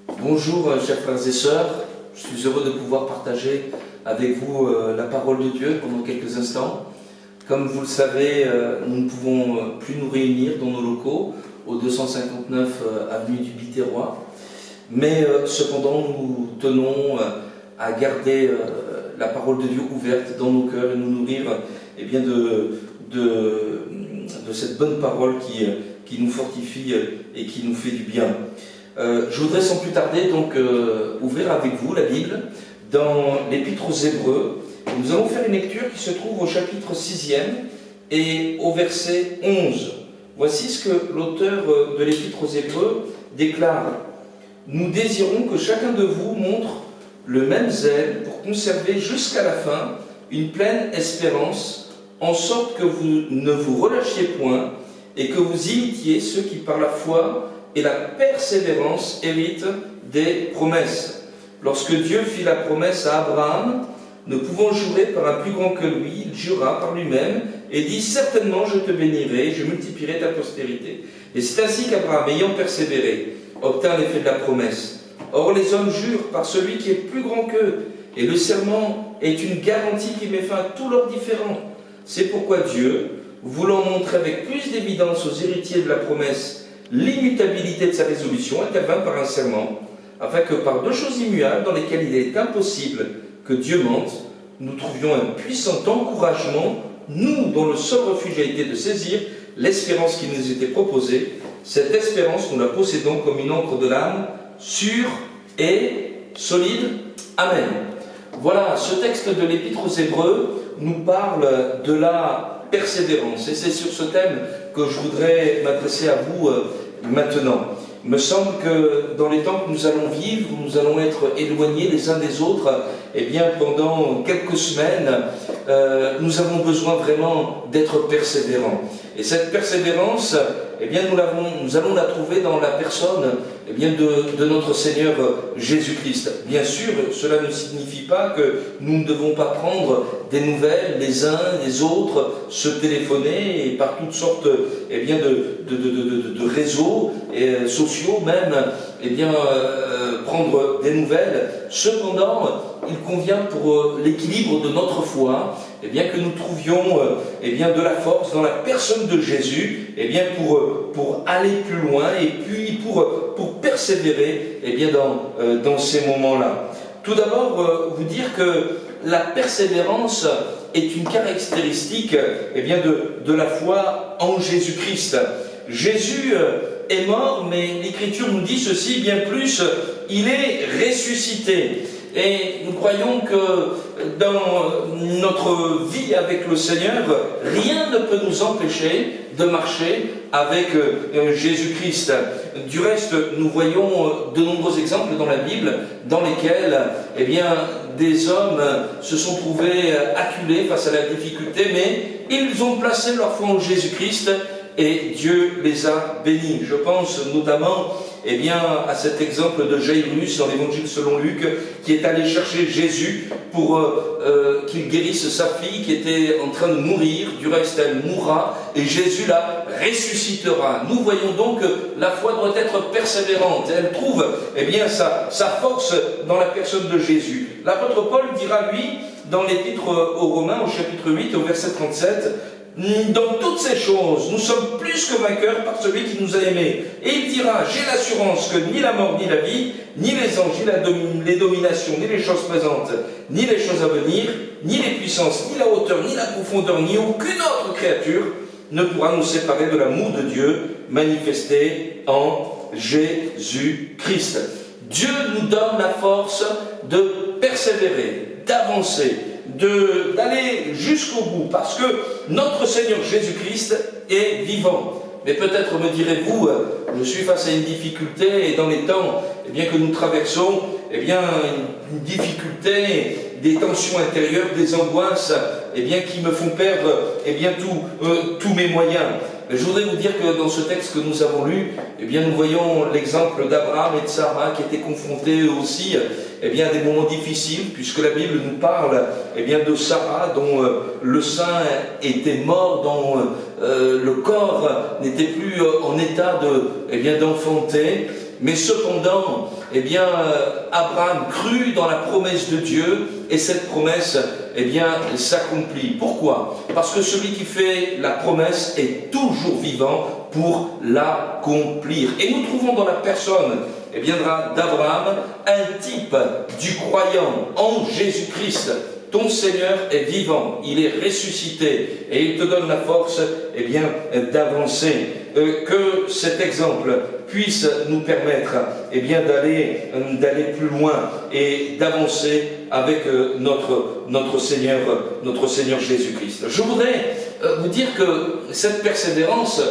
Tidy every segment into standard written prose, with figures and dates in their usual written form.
Bonjour chers frères et sœurs, je suis heureux de pouvoir partager avec vous la parole de Dieu pendant quelques instants. Comme vous le savez, nous ne pouvons plus nous réunir dans nos locaux au 259 avenue du Biterrois, mais cependant nous tenons à garder la parole de Dieu ouverte dans nos cœurs et nous nourrir de cette bonne parole qui nous fortifie et qui nous fait du bien. Je voudrais sans plus tarder donc ouvrir avec vous la Bible dans l'Épître aux Hébreux. Nous allons faire une lecture qui se trouve au chapitre 6e et au verset 11. Voici ce que l'auteur de l'Épître aux Hébreux déclare. « Nous désirons que chacun de vous montre le même zèle pour conserver jusqu'à la fin une pleine espérance, en sorte que vous ne vous relâchiez point et que vous imitiez ceux qui par la foi et la persévérance héritent des promesses. Lorsque Dieu fit la promesse à Abraham, ne pouvant jurer par un plus grand que lui, il jura par lui-même et dit « Certainement je te bénirai, je multiplierai ta postérité. » Et c'est ainsi qu'Abraham, ayant persévéré, obtint l'effet de la promesse. Or les hommes jurent par celui qui est plus grand qu'eux, et le serment est une garantie qui met fin à tous leurs différends. C'est pourquoi Dieu, voulant montrer avec plus d'évidence aux héritiers de la promesse l'immutabilité de sa résolution, intervint par un serment, afin que par deux choses immuables dans lesquelles il est impossible que Dieu mente, nous trouvions un puissant encouragement, nous dont le seul refuge a été de saisir l'espérance qui nous était proposée. Cette espérance, nous la possédons comme une encre de l'âme, sûre et solide. Amen. Voilà, ce texte de l'Épître aux Hébreux nous parle de la persévérance. Et c'est sur ce thème que je voudrais m'adresser à vous maintenant. Il me semble que dans les temps que nous allons vivre, nous allons être éloignés les uns des autres, et bien pendant quelques semaines, nous avons besoin vraiment d'être persévérants. Et cette persévérance, eh bien nous allons la trouver dans la personne de notre Seigneur Jésus-Christ. Bien sûr, cela ne signifie pas que nous ne devons pas prendre des nouvelles les uns les autres, se téléphoner et par toutes sortes de réseaux sociaux même, prendre des nouvelles. Cependant, il convient pour l'équilibre de notre foi que nous trouvions de la force dans la personne de Jésus pour aller plus loin et puis pour persévérer dans ces moments-là. Tout d'abord, vous dire que la persévérance est une caractéristique de la foi en Jésus-Christ. Jésus est mort, mais l'Écriture nous dit ceci, bien plus, il est ressuscité. Et nous croyons que dans notre vie avec le Seigneur, rien ne peut nous empêcher de marcher avec Jésus-Christ. Du reste, nous voyons de nombreux exemples dans la Bible dans lesquels des hommes se sont trouvés acculés face à la difficulté, mais ils ont placé leur foi en Jésus-Christ et Dieu les a bénis. Je pense notamment à cet exemple de Jairus dans l'évangile selon Luc, qui est allé chercher Jésus pour qu'il guérisse sa fille qui était en train de mourir. Du reste, elle mourra et Jésus la ressuscitera. Nous voyons donc que la foi doit être persévérante. Elle trouve sa force dans la personne de Jésus. L'apôtre Paul dira, lui, dans l'épître aux Romains, au chapitre 8, au verset 37, dans toutes ces choses, nous sommes plus que vainqueurs par celui qui nous a aimés. Et il dira, j'ai l'assurance que ni la mort, ni la vie, ni les anges, ni les dominations, ni les choses présentes, ni les choses à venir, ni les puissances, ni la hauteur, ni la profondeur, ni aucune autre créature ne pourra nous séparer de l'amour de Dieu manifesté en Jésus-Christ. Dieu nous donne la force de persévérer, d'avancer, d'aller jusqu'au bout, parce que notre Seigneur Jésus-Christ est vivant. Mais peut-être me direz-vous, je suis face à une difficulté, et dans les temps que nous traversons, une difficulté, des tensions intérieures, des angoisses, qui me font perdre tous mes moyens. Mais je voudrais vous dire que dans ce texte que nous avons lu, nous voyons l'exemple d'Abraham et de Sarah qui étaient confrontés aussi à des moments difficiles, puisque la Bible nous parle de Sarah dont le sein était mort, dont le corps n'était plus en état d'enfanter. Mais cependant, eh bien, Abraham crut dans la promesse de Dieu et cette promesse, eh bien, s'accomplit. Pourquoi? Parce que celui qui fait la promesse est toujours vivant pour l'accomplir. Et nous trouvons dans la personne, eh bien, d'Abraham un type du croyant en Jésus-Christ. Ton Seigneur est vivant, il est ressuscité et il te donne la force, eh bien, d'avancer. Que cet exemple puisse nous permettre, eh bien, d'aller plus loin et d'avancer avec notre Seigneur Jésus-Christ. Je voudrais vous dire que cette persévérance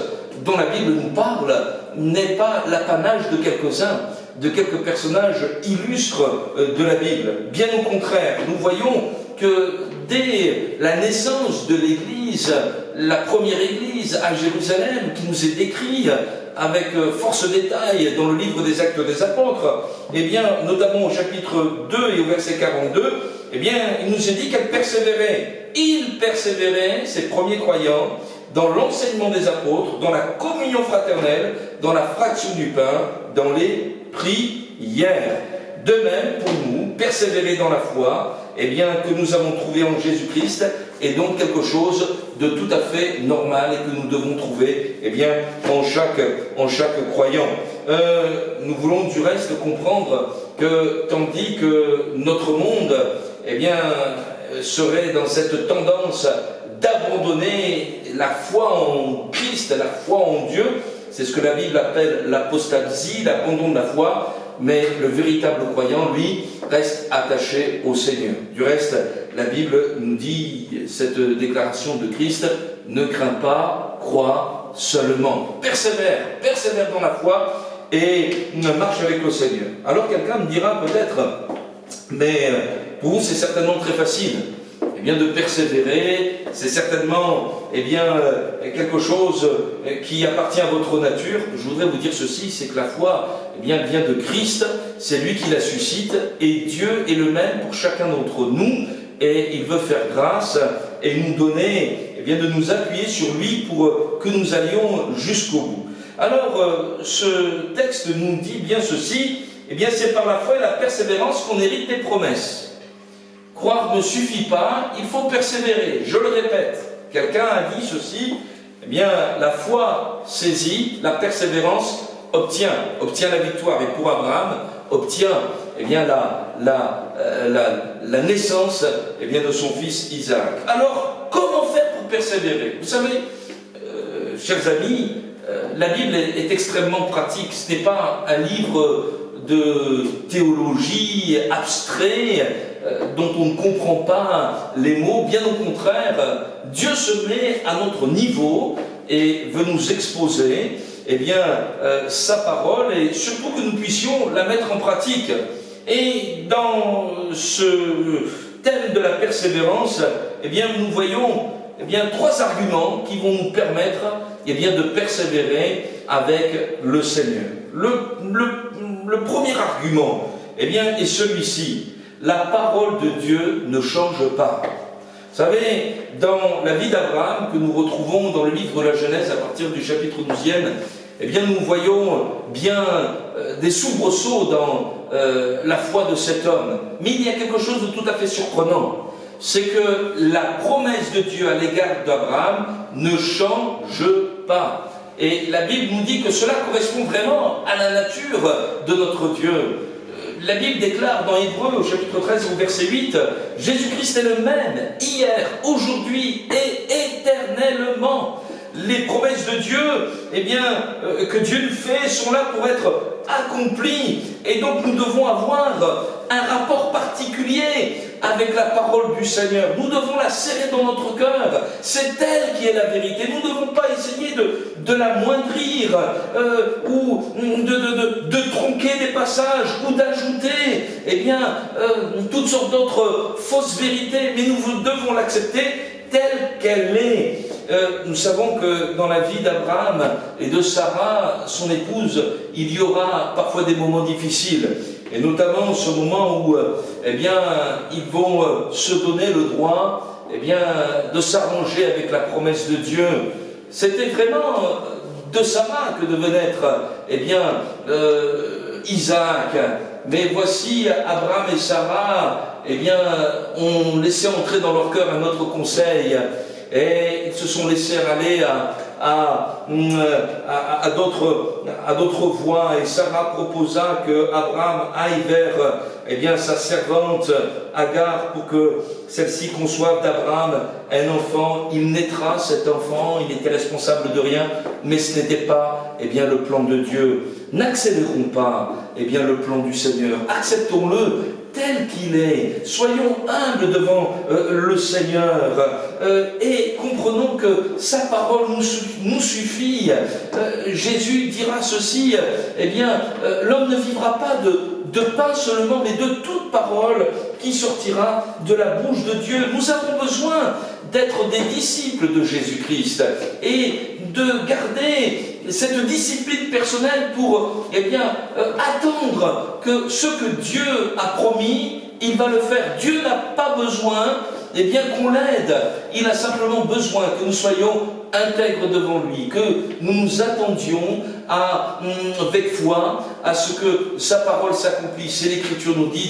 dont la Bible nous parle n'est pas l'apanage de quelques-uns, de quelques personnages illustres de la Bible. Bien au contraire, nous voyons que dès la naissance de l'Église, la première Église à Jérusalem, qui nous est décrite avec force détail dans le livre des Actes des Apôtres, eh bien, notamment au chapitre 2 et au verset 42, eh bien, il nous est dit qu'elle persévérait. Ils persévéraient, ces premiers croyants, dans l'enseignement des apôtres, dans la communion fraternelle, dans la fraction du pain, dans les prières. De même, pour nous, persévérer dans la foi, eh bien, que nous avons trouvé en Jésus-Christ, est donc quelque chose de tout à fait normal et que nous devons trouver, eh bien, en chaque croyant. Nous voulons du reste comprendre que, tandis que notre monde, eh bien, serait dans cette tendance d'abandonner la foi en Christ, la foi en Dieu, c'est ce que la Bible appelle l'apostasie, l'abandon de la foi, mais le véritable croyant, lui, reste attaché au Seigneur. Du reste, la Bible nous dit, cette déclaration de Christ, ne crains pas, crois seulement. Persévère dans la foi et marche avec le Seigneur. Alors quelqu'un me dira peut-être, mais pour vous c'est certainement très facile. Eh bien, de persévérer, c'est certainement, eh bien, quelque chose qui appartient à votre nature. Je voudrais vous dire ceci, c'est que la foi, eh bien, vient de Christ, c'est lui qui la suscite, et Dieu est le même pour chacun d'entre nous, et il veut faire grâce et nous donner, eh bien, de nous appuyer sur lui pour que nous allions jusqu'au bout. Alors, ce texte nous dit bien ceci, eh bien, c'est par la foi et la persévérance qu'on hérite des promesses. Croire ne suffit pas, il faut persévérer. Je le répète, quelqu'un a dit ceci, eh bien, la foi saisit, la persévérance obtient la victoire. Et pour Abraham, obtient, eh bien, la naissance, eh bien, de son fils Isaac. Alors, comment faire pour persévérer? Vous savez, chers amis, la Bible est extrêmement pratique. Ce n'est pas un livre de théologie abstrait, dont on ne comprend pas les mots. Bien au contraire, Dieu se met à notre niveau et veut nous exposer, eh bien, sa parole, et surtout que nous puissions la mettre en pratique. Et dans ce thème de la persévérance, eh bien, nous voyons, eh bien, 3 arguments qui vont nous permettre, eh bien, de persévérer avec le Seigneur. Le premier argument, eh bien, est celui-ci. La parole de Dieu ne change pas. Vous savez, dans la vie d'Abraham, que nous retrouvons dans le livre de la Genèse à partir du chapitre 12e, eh bien, nous voyons bien des soubresauts dans la foi de cet homme. Mais il y a quelque chose de tout à fait surprenant. C'est que la promesse de Dieu à l'égard d'Abraham ne change pas. Et la Bible nous dit que cela correspond vraiment à la nature de notre Dieu. La Bible déclare dans Hébreux, au chapitre 13, au verset 8, « Jésus-Christ est le même, hier, aujourd'hui et éternellement. » Les promesses de Dieu, eh bien, que Dieu nous fait, sont là pour être accomplies. Et donc nous devons avoir un rapport particulier avec la parole du Seigneur. Nous devons la serrer dans notre cœur. C'est elle qui est la vérité. Nous ne devons pas essayer de la moindrir ou de tronquer des passages ou d'ajouter, eh bien, toutes sortes d'autres fausses vérités. Mais nous devons l'accepter telle qu'elle est. Nous savons que dans la vie d'Abraham et de Sarah, son épouse, il y aura parfois des moments difficiles. Et notamment ce moment où eh bien, ils vont se donner le droit, eh bien, de s'arranger avec la promesse de Dieu. C'était vraiment de Sarah que devait naître, eh bien, Isaac. Mais voici, Abraham et Sarah, eh bien, ont laissé entrer dans leur cœur un autre conseil. Et ils se sont laissés aller à d'autres voies. Et Sarah proposa que Abraham aille vers eh bien, sa servante Agar pour que celle-ci conçoive d'Abraham un enfant. Il naîtra cet enfant, il était responsable de rien, mais ce n'était pas eh bien, le plan de Dieu. N'accélérons pas eh bien, le plan du Seigneur, acceptons-le tel qu'il est, soyons humbles devant le Seigneur et comprenons que sa parole nous suffit. Jésus dira ceci, eh bien, l'homme ne vivra pas de pain seulement, mais de toute parole qui sortira de la bouche de Dieu. Nous avons besoin d'être des disciples de Jésus-Christ et de garder cette discipline personnelle pour eh bien, attendre que ce que Dieu a promis, il va le faire. Dieu n'a pas besoin eh bien, qu'on l'aide. Il a simplement besoin que nous soyons intègres devant lui, que nous nous attendions avec foi à ce que sa parole s'accomplisse. Et l'Écriture nous dit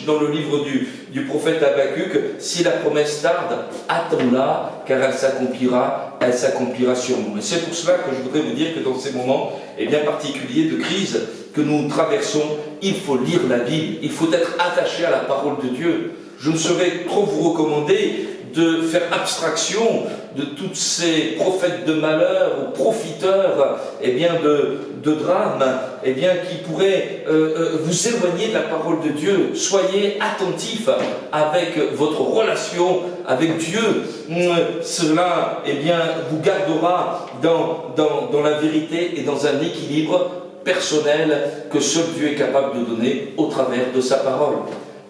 dans le livre du prophète Habacuc, si la promesse tarde, attends-la, car elle s'accomplira sûrement. Et c'est pour cela que je voudrais vous dire que dans ces moments eh bien particuliers de crise que nous traversons, il faut lire la Bible, il faut être attaché à la parole de Dieu. Je ne saurais trop vous recommander de faire abstraction de tous ces prophètes de malheur ou profiteurs eh bien, de drames eh bien, qui pourraient vous éloigner de la parole de Dieu. Soyez attentifs avec votre relation avec Dieu. Cela eh bien, vous gardera dans la vérité et dans un équilibre personnel que seul Dieu est capable de donner au travers de sa parole.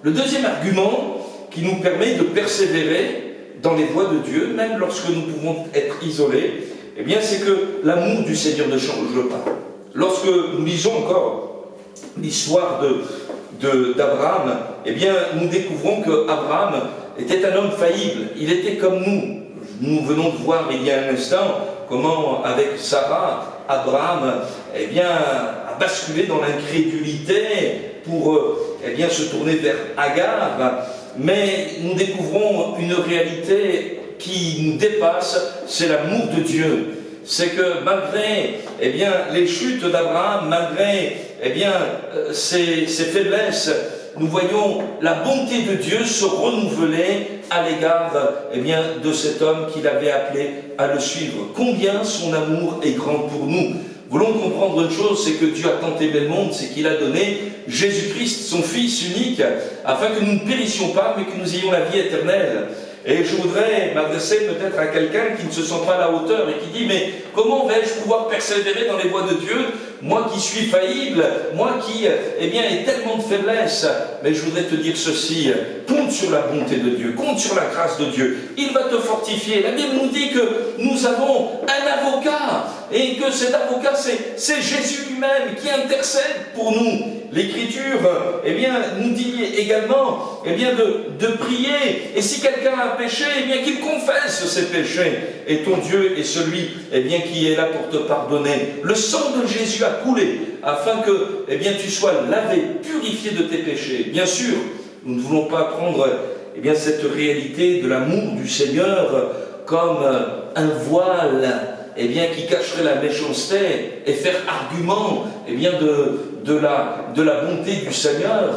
Le deuxième argument qui nous permet de persévérer dans les voies de Dieu, même lorsque nous pouvons être isolés, eh bien, c'est que l'amour du Seigneur ne change pas. Lorsque nous lisons encore l'histoire d'Abraham, eh bien, nous découvrons qu'Abraham était un homme faillible. Il était comme nous. Nous venons de voir il y a un instant comment, avec Sarah, Abraham eh bien, a basculé dans l'incrédulité pour eh bien, se tourner vers Agar. Mais nous découvrons une réalité qui nous dépasse, c'est l'amour de Dieu. C'est que malgré eh bien, les chutes d'Abraham, malgré eh bien, ses faiblesses, nous voyons la bonté de Dieu se renouveler à l'égard eh bien, de cet homme qu'il avait appelé à le suivre. Combien son amour est grand pour nous. Voulons comprendre une chose, c'est que Dieu a tant aimé le monde, c'est qu'il a donné Jésus-Christ, son Fils unique, afin que nous ne périssions pas, mais que nous ayons la vie éternelle. Et je voudrais m'adresser peut-être à quelqu'un qui ne se sent pas à la hauteur et qui dit « Mais comment vais-je pouvoir persévérer dans les voies de Dieu, moi qui suis faillible, moi qui eh bien, ai tellement de faiblesse ?» Mais je voudrais te dire ceci, compte sur la bonté de Dieu, compte sur la grâce de Dieu. Il va te fortifier. La Bible nous dit que nous avons un avocat et que cet avocat, c'est Jésus lui-même qui intercède pour nous. L'Écriture eh bien, nous dit également eh bien, de prier. Et si quelqu'un a péché, eh bien, qu'il confesse ses péchés. Et ton Dieu est celui eh bien, qui est là pour te pardonner. Le sang de Jésus a coulé afin que eh bien, tu sois lavé, purifié de tes péchés. Bien sûr, nous ne voulons pas prendre eh bien, cette réalité de l'amour du Seigneur comme un voile eh bien, qui cacherait la méchanceté et faire argument eh bien, de la bonté du Seigneur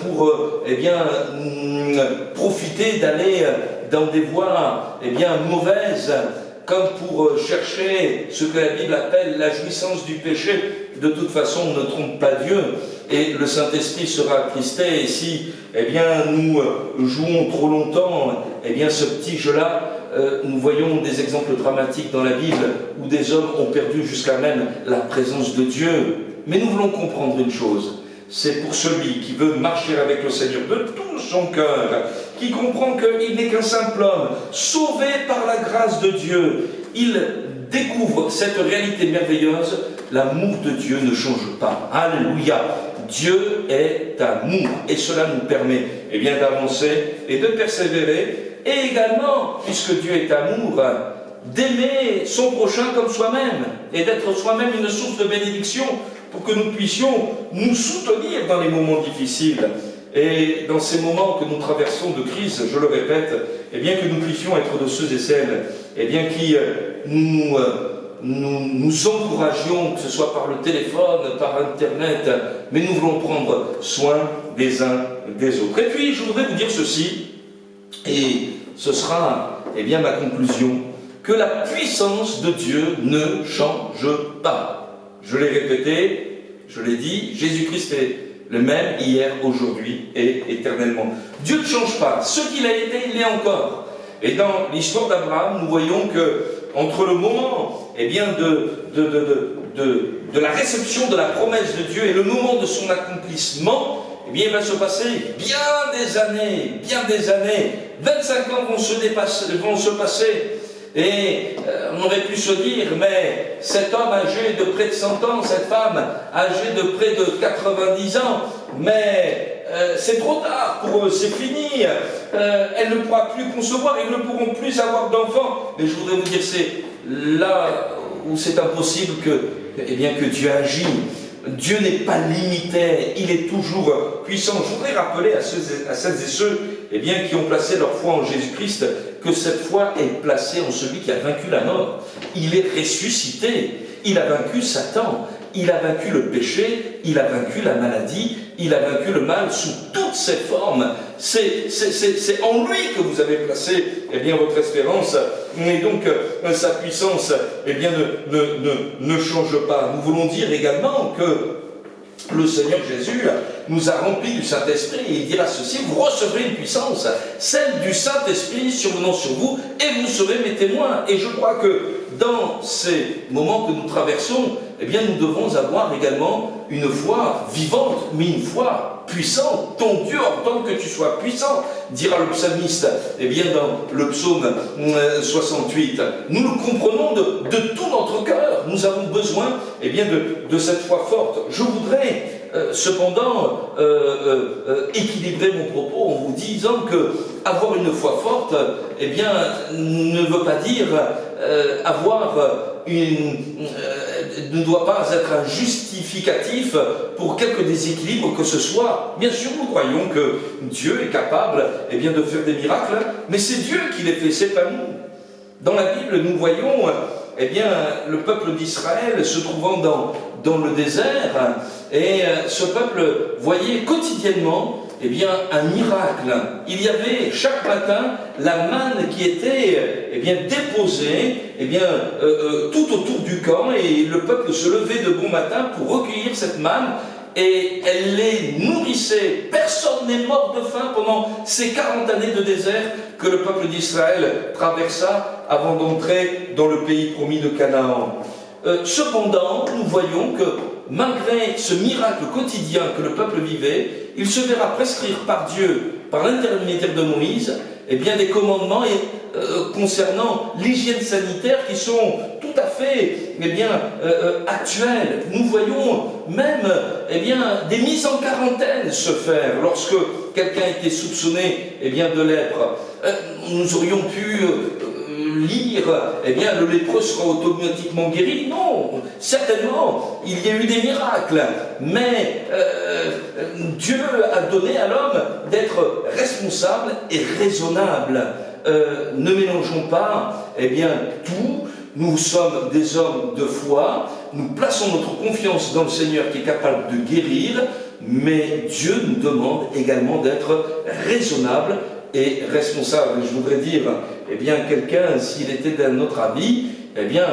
pour eh bien, profiter d'aller dans des voies eh bien, mauvaises, comme pour chercher ce que la Bible appelle la jouissance du péché. De toute façon, on ne trompe pas Dieu et le Saint-Esprit sera attristé. Et si eh bien, nous jouons trop longtemps eh bien, ce petit jeu-là, nous voyons des exemples dramatiques dans la Bible où des hommes ont perdu jusqu'à même la présence de Dieu. Mais nous voulons comprendre une chose, c'est pour celui qui veut marcher avec le Seigneur de tout son cœur, qui comprend qu'il n'est qu'un simple homme, sauvé par la grâce de Dieu. Il découvre cette réalité merveilleuse, l'amour de Dieu ne change pas. Alléluia! Dieu est amour et cela nous permet eh bien, d'avancer et de persévérer. Et également, puisque Dieu est amour, d'aimer son prochain comme soi-même et d'être soi-même une source de bénédiction pour que nous puissions nous soutenir dans les moments difficiles. Et dans ces moments que nous traversons de crise, je le répète, eh bien que nous puissions être de ceux et celles eh bien qui nous encouragions, que ce soit par le téléphone, par Internet, mais nous voulons prendre soin des uns des autres. Et puis, je voudrais vous dire ceci, et ce sera eh bien, ma conclusion, que la puissance de Dieu ne change pas. Je l'ai répété, je l'ai dit, Jésus-Christ est le même hier, aujourd'hui et éternellement. Dieu ne change pas. Ce qu'il a été, il l'est encore. Et dans l'histoire d'Abraham, nous voyons que entre le moment eh bien, de la réception de la promesse de Dieu et le moment de son accomplissement, eh bien, il va se passer bien des années. 25 ans vont se passer. Et on aurait pu se dire, mais cet homme âgé de près de 100 ans, cette femme âgée de près de 90 ans, mais c'est trop tard pour eux, c'est fini, elle ne pourra plus concevoir, ils ne pourront plus avoir d'enfants. Mais je voudrais vous dire, c'est là où c'est impossible que Dieu agit. Dieu n'est pas limité, il est toujours puissant. Je voudrais rappeler à celles et ceux eh bien, qui ont placé leur foi en Jésus-Christ que cette foi est placée en celui qui a vaincu la mort. Il est ressuscité, il a vaincu Satan, il a vaincu le péché, il a vaincu la maladie, il a vaincu le mal sous toutes ses formes. C'est en lui que vous avez placé eh bien, votre espérance. Et donc, sa puissance eh bien, ne change pas. Nous voulons dire également que le Seigneur Jésus nous a remplis du Saint-Esprit et il dira ceci, vous recevrez une puissance, celle du Saint-Esprit survenant sur vous et vous serez mes témoins. Et je crois que dans ces moments que nous traversons, eh bien nous devons avoir également une foi vivante, mais une foi puissante. Ton Dieu ordonne que tu sois puissant, dira le psalmiste, eh bien dans le psaume 68. Nous le comprenons de tout notre cœur. Nous avons besoin eh bien, de cette foi forte. Je voudrais cependant équilibrer mon propos en vous disant que avoir une foi forte eh bien, ne veut pas dire ne doit pas être un justificatif pour quelque déséquilibre que ce soit. Bien sûr, nous croyons que Dieu est capable eh bien, de faire des miracles, mais c'est Dieu qui les fait, c'est pas nous. Dans la Bible, nous voyons eh bien, le peuple d'Israël se trouvant dans le désert, et ce peuple voyait quotidiennement eh bien, un miracle. Il y avait chaque matin la manne qui était eh bien, déposée eh bien, tout autour du camp, et le peuple se levait de bon matin pour recueillir cette manne, et elle les nourrissait. Personne n'est mort de faim pendant ces 40 années de désert que le peuple d'Israël traversa avant d'entrer dans le pays promis de Canaan. Cependant, nous voyons que malgré ce miracle quotidien que le peuple vivait, il se verra prescrire par Dieu, par l'intermédiaire de Moïse, eh bien, des commandements concernant l'hygiène sanitaire qui sont tout à fait eh bien, actuels. Nous voyons même eh bien, des mises en quarantaine se faire lorsque quelqu'un était soupçonné eh bien, de lèpre. Nous aurions pu lire, eh bien, le lépreux sera automatiquement guéri. Non, certainement, il y a eu des miracles, mais Dieu a donné à l'homme d'être responsable et raisonnable. Ne mélangeons pas, eh bien, tout. Nous sommes des hommes de foi, nous plaçons notre confiance dans le Seigneur qui est capable de guérir, mais Dieu nous demande également d'être raisonnable et responsable. Je voudrais dire, eh bien, quelqu'un, s'il était d'un autre avis, eh bien,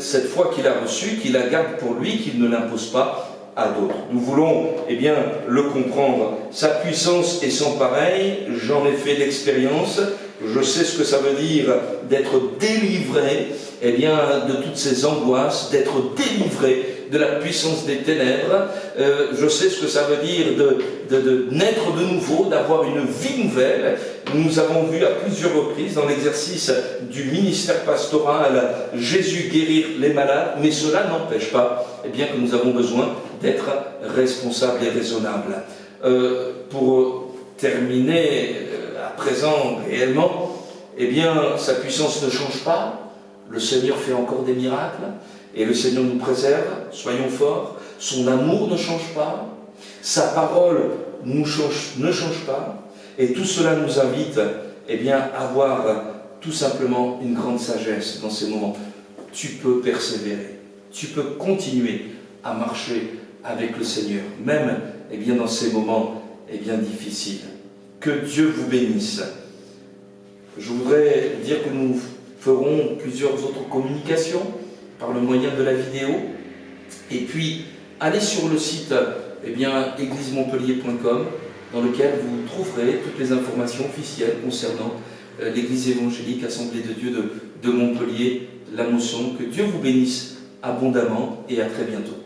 cette foi qu'il a reçue, qu'il la garde pour lui, qu'il ne l'impose pas à d'autres. Nous voulons, eh bien, le comprendre. Sa puissance est sans pareil, j'en ai fait l'expérience, je sais ce que ça veut dire d'être délivré, eh bien, de toutes ces angoisses, d'être délivré de la puissance des ténèbres. Je sais ce que ça veut dire de naître de nouveau, d'avoir une vie nouvelle. Nous avons vu à plusieurs reprises dans l'exercice du ministère pastoral Jésus guérir les malades, mais cela n'empêche pas eh bien, que nous avons besoin d'être responsables et raisonnables. Pour terminer à présent réellement, eh bien, sa puissance ne change pas. Le Seigneur fait encore des miracles et le Seigneur nous préserve. Soyons forts. son amour ne change pas, sa parole ne change pas, et tout cela nous invite à avoir tout simplement une grande sagesse dans ces moments. Tu peux persévérer, tu peux continuer à marcher avec le Seigneur, même dans ces moments difficiles. Que Dieu vous bénisse. Je voudrais dire que nous ferons plusieurs autres communications par le moyen de la vidéo. Et puis, allez sur le site églisemontpellier.com dans lequel vous trouverez toutes les informations officielles concernant l'Église évangélique Assemblée de Dieu de Montpellier, la Mosson. Que Dieu vous bénisse abondamment et à très bientôt.